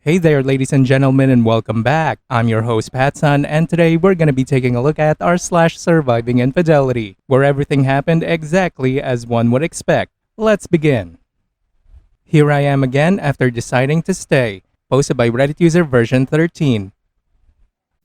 Hey there, ladies and gentlemen, and welcome back. I'm your host, PattSun, and today we're going to be taking a look at r/Surviving Infidelity, where everything happened exactly as one would expect. Let's begin. Here I am again after deciding to stay, posted by Reddit user version 13.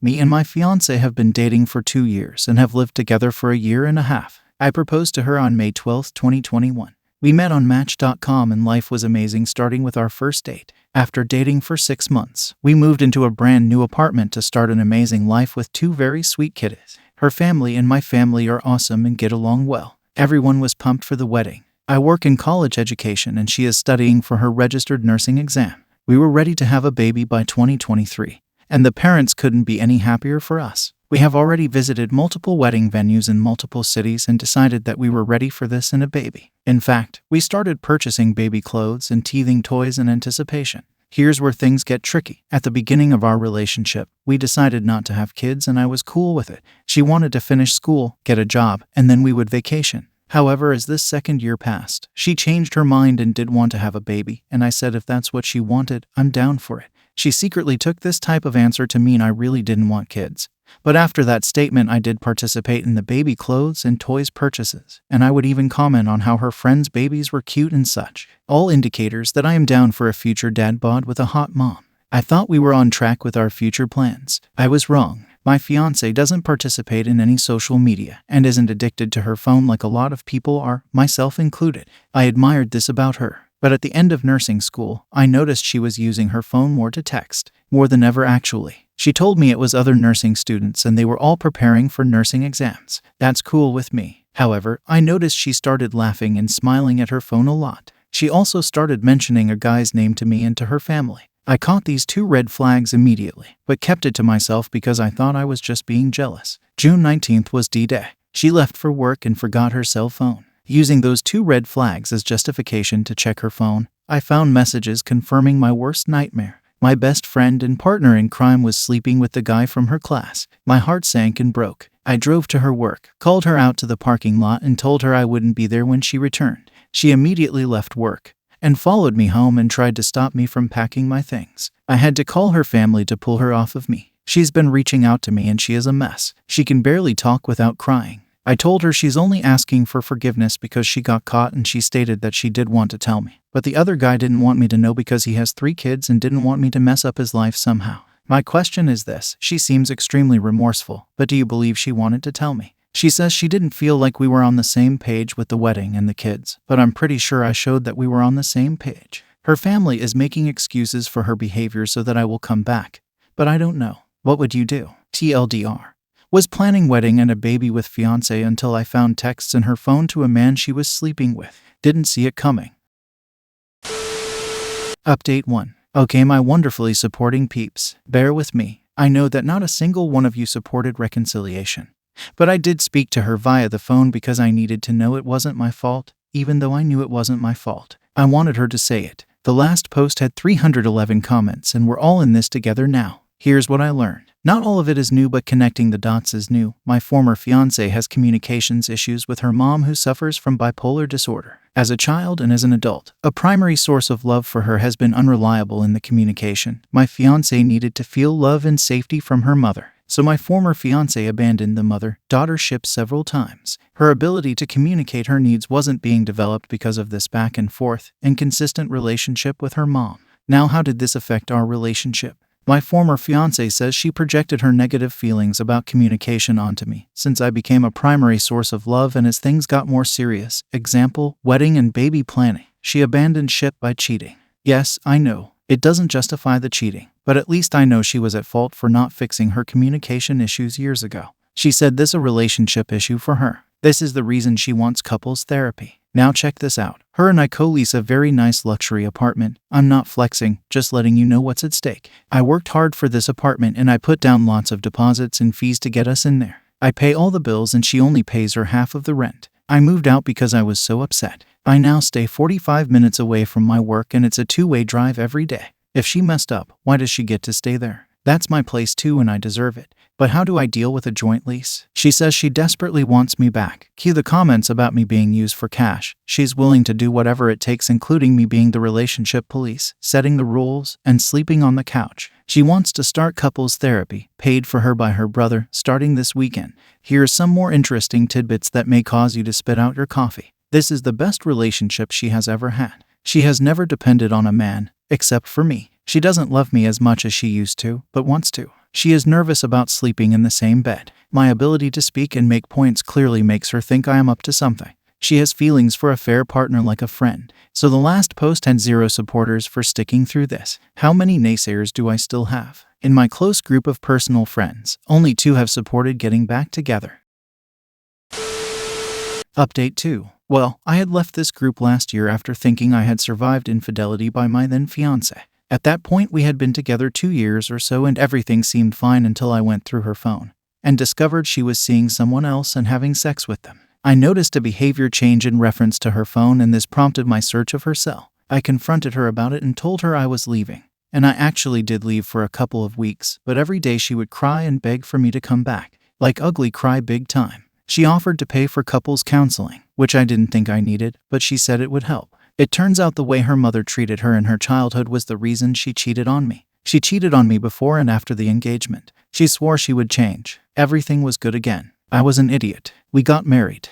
Me and my fiancé have been dating for 2 years and have lived together for a year and a half. I proposed to her on May 12, 2021. We met on Match.com and life was amazing, starting with our first date. After dating for 6 months, we moved into a brand new apartment to start an amazing life with 2 very sweet kiddies. Her family and my family are awesome and get along well. Everyone was pumped for the wedding. I work in college education and she is studying for her registered nursing exam. We were ready to have a baby by 2023, and the parents couldn't be any happier for us. We have already visited multiple wedding venues in multiple cities and decided that we were ready for this and a baby. In fact, we started purchasing baby clothes and teething toys in anticipation. Here's where things get tricky. At the beginning of our relationship, we decided not to have kids and I was cool with it. She wanted to finish school, get a job, and then we would vacation. However, as this second year passed, she changed her mind and did want to have a baby, and I said if that's what she wanted, I'm down for it. She secretly took this type of answer to mean I really didn't want kids. But after that statement, I did participate in the baby clothes and toys purchases, and I would even comment on how her friends' babies were cute and such. All indicators that I am down for a future dad bod with a hot mom. I thought we were on track with our future plans. I was wrong. My fiancé doesn't participate in any social media and isn't addicted to her phone like a lot of people are, myself included. I admired this about her. But at the end of nursing school, I noticed she was using her phone more to text, more than ever actually. She told me it was other nursing students and they were all preparing for nursing exams. That's cool with me. However, I noticed she started laughing and smiling at her phone a lot. She also started mentioning a guy's name to me and to her family. I caught these 2 red flags immediately, but kept it to myself because I thought I was just being jealous. June 19th was D-Day. She left for work and forgot her cell phone. Using those 2 red flags as justification to check her phone, I found messages confirming my worst nightmare. My best friend and partner in crime was sleeping with the guy from her class. My heart sank and broke. I drove to her work, called her out to the parking lot and told her I wouldn't be there when she returned. She immediately left work and followed me home and tried to stop me from packing my things. I had to call her family to pull her off of me. She's been reaching out to me and she is a mess. She can barely talk without crying. I told her she's only asking for forgiveness because she got caught and she stated that she did want to tell me. But the other guy didn't want me to know because he has 3 kids and didn't want me to mess up his life somehow. My question is this: she seems extremely remorseful, but do you believe she wanted to tell me? She says she didn't feel like we were on the same page with the wedding and the kids, but I'm pretty sure I showed that we were on the same page. Her family is making excuses for her behavior so that I will come back, but I don't know. What would you do? TLDR. Was planning wedding and a baby with fiancé until I found texts in her phone to a man she was sleeping with. Didn't see it coming. Update 1. Okay, my wonderfully supporting peeps, bear with me. I know that not a single one of you supported reconciliation. But I did speak to her via the phone because I needed to know it wasn't my fault, even though I knew it wasn't my fault. I wanted her to say it. The last post had 311 comments and we're all in this together now. Here's what I learned. Not all of it is new, but connecting the dots is new. My former fiancé has communications issues with her mom who suffers from bipolar disorder. As a child and as an adult, a primary source of love for her has been unreliable in the communication. My fiancé needed to feel love and safety from her mother. So my former fiancé abandoned the mother-daughter ship several times. Her ability to communicate her needs wasn't being developed because of this back and forth, inconsistent relationship with her mom. Now, how did this affect our relationship? My former fiancé says she projected her negative feelings about communication onto me since I became a primary source of love, and as things got more serious, example, wedding and baby planning, she abandoned ship by cheating. Yes, I know, it doesn't justify the cheating, but at least I know she was at fault for not fixing her communication issues years ago. She said this a relationship issue for her. This is the reason she wants couples therapy. Now check this out. Her and I co-lease a very nice luxury apartment. I'm not flexing, just letting you know what's at stake. I worked hard for this apartment and I put down lots of deposits and fees to get us in there. I pay all the bills and she only pays her half of the rent. I moved out because I was so upset. I now stay 45 minutes away from my work and it's a 2-way drive every day. If she messed up, why does she get to stay there? That's my place too and I deserve it. But how do I deal with a joint lease? She says she desperately wants me back. Cue the comments about me being used for cash. She's willing to do whatever it takes, including me being the relationship police, setting the rules, and sleeping on the couch. She wants to start couples therapy, paid for her by her brother, starting this weekend. Here's some more interesting tidbits that may cause you to spit out your coffee. This is the best relationship she has ever had. She has never depended on a man, except for me. She doesn't love me as much as she used to, but wants to. She is nervous about sleeping in the same bed. My ability to speak and make points clearly makes her think I am up to something. She has feelings for a fair partner like a friend. So the last post had 0 supporters for sticking through this. How many naysayers do I still have? In my close group of personal friends, only 2 have supported getting back together. Update 2. Well, I had left this group last year after thinking I had survived infidelity by my then fiancé. At that point, we had been together 2 years or so and everything seemed fine until I went through her phone and discovered she was seeing someone else and having sex with them. I noticed a behavior change in reference to her phone and this prompted my search of her cell. I confronted her about it and told her I was leaving. And I actually did leave for a couple of weeks, but every day she would cry and beg for me to come back. Like ugly cry big time. She offered to pay for couples counseling, which I didn't think I needed, but she said it would help. It turns out the way her mother treated her in her childhood was the reason she cheated on me. She cheated on me before and after the engagement. She swore she would change. Everything was good again. I was an idiot. We got married.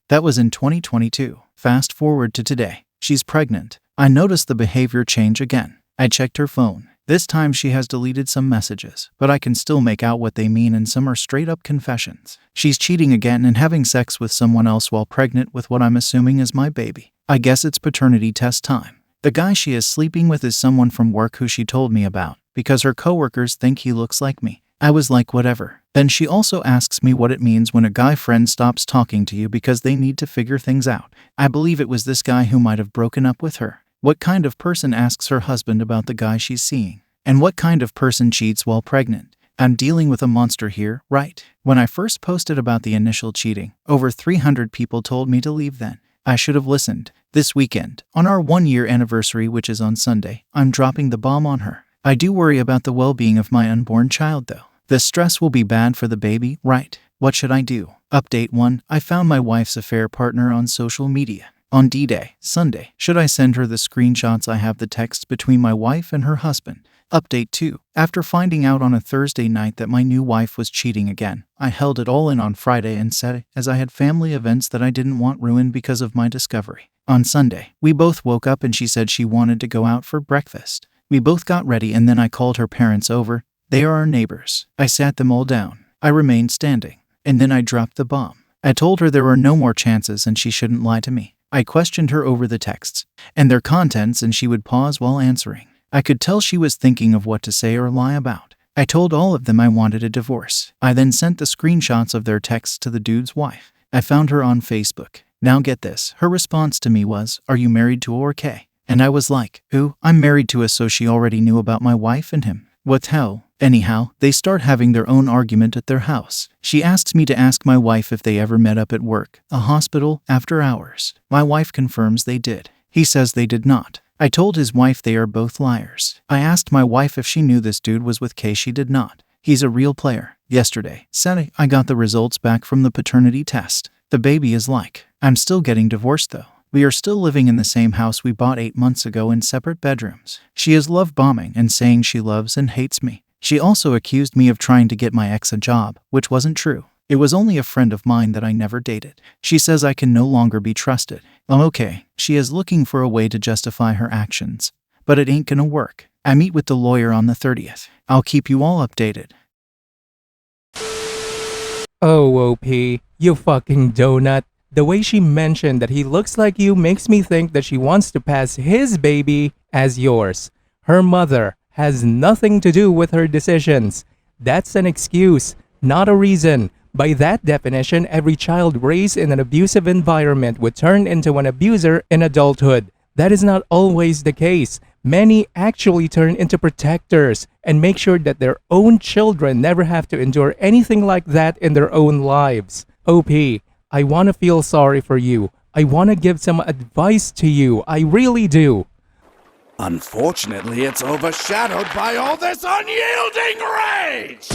That was in 2022. Fast forward to today. She's pregnant. I noticed the behavior change again. I checked her phone. This time she has deleted some messages, but I can still make out what they mean and some are straight up confessions. She's cheating again and having sex with someone else while pregnant with what I'm assuming is my baby. I guess it's paternity test time. The guy she is sleeping with is someone from work who she told me about, because her coworkers think he looks like me. I was like whatever. Then she also asks me what it means when a guy friend stops talking to you because they need to figure things out. I believe it was this guy who might have broken up with her. What kind of person asks her husband about the guy she's seeing? And what kind of person cheats while pregnant? I'm dealing with a monster here, right? When I first posted about the initial cheating, over 300 people told me to leave then. I should have listened. This weekend, on our 1-year anniversary, which is on Sunday, I'm dropping the bomb on her. I do worry about the well-being of my unborn child though. The stress will be bad for the baby, right? What should I do? Update 1. I found my wife's affair partner on social media. On D-Day, Sunday, should I send her the screenshots I have the texts between my wife and her husband? Update 2. After finding out on a Thursday night that my new wife was cheating again, I held it all in on Friday and said, as I had family events that I didn't want ruined because of my discovery. On Sunday, we both woke up and she said she wanted to go out for breakfast. We both got ready and then I called her parents over. They are our neighbors. I sat them all down. I remained standing. And then I dropped the bomb. I told her there were no more chances and she shouldn't lie to me. I questioned her over the texts and their contents and she would pause while answering. I could tell she was thinking of what to say or lie about. I told all of them I wanted a divorce. I then sent the screenshots of their texts to the dude's wife. I found her on Facebook. Now get this, her response to me was, "Are you married to OK?" And I was like, "Ooh, I'm married to a," so she already knew about my wife and him. What hell? Anyhow, they start having their own argument at their house. She asks me to ask my wife if they ever met up at work, a hospital, after hours. My wife confirms they did. He says they did not. I told his wife they are both liars. I asked my wife if she knew this dude was with Kay. She did not. He's a real player. Yesterday, Saturday, I got the results back from the paternity test. The baby is like. I'm still getting divorced though. We are still living in the same house we bought 8 months ago in separate bedrooms. She is love bombing and saying she loves and hates me. She also accused me of trying to get my ex a job, which wasn't true. It was only a friend of mine that I never dated. She says I can no longer be trusted. I'm okay. She is looking for a way to justify her actions. But it ain't gonna work. I meet with the lawyer on the 30th. I'll keep you all updated. Oh, OP, you fucking donut. The way she mentioned that he looks like you makes me think that she wants to pass his baby as yours. Her mother has nothing to do with her decisions. That's an excuse, not a reason. By that definition, every child raised in an abusive environment would turn into an abuser in adulthood. That is not always the case. Many actually turn into protectors and make sure that their own children never have to endure anything like that in their own lives. OP, I want to feel sorry for you. I want to give some advice to you. I really do. Unfortunately, it's overshadowed by all this unyielding rage!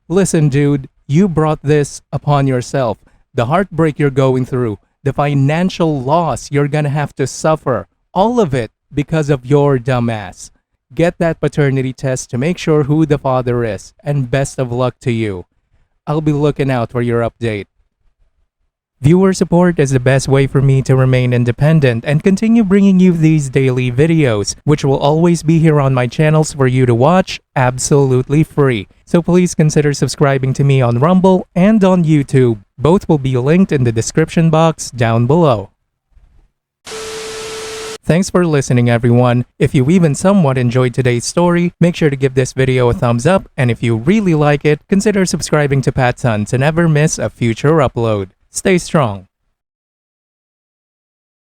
Listen, dude, you brought this upon yourself. The heartbreak you're going through, the financial loss you're gonna have to suffer, all of it because of your dumbass. Get that paternity test to make sure who the father is, and best of luck to you. I'll be looking out for your update. Viewer support is the best way for me to remain independent and continue bringing you these daily videos, which will always be here on my channels for you to watch absolutely free. So please consider subscribing to me on Rumble and on YouTube. Both will be linked in the description box down below. Thanks for listening, everyone. If you even somewhat enjoyed today's story, make sure to give this video a thumbs up, and if you really like it, consider subscribing to PattSun to never miss a future upload. Stay strong.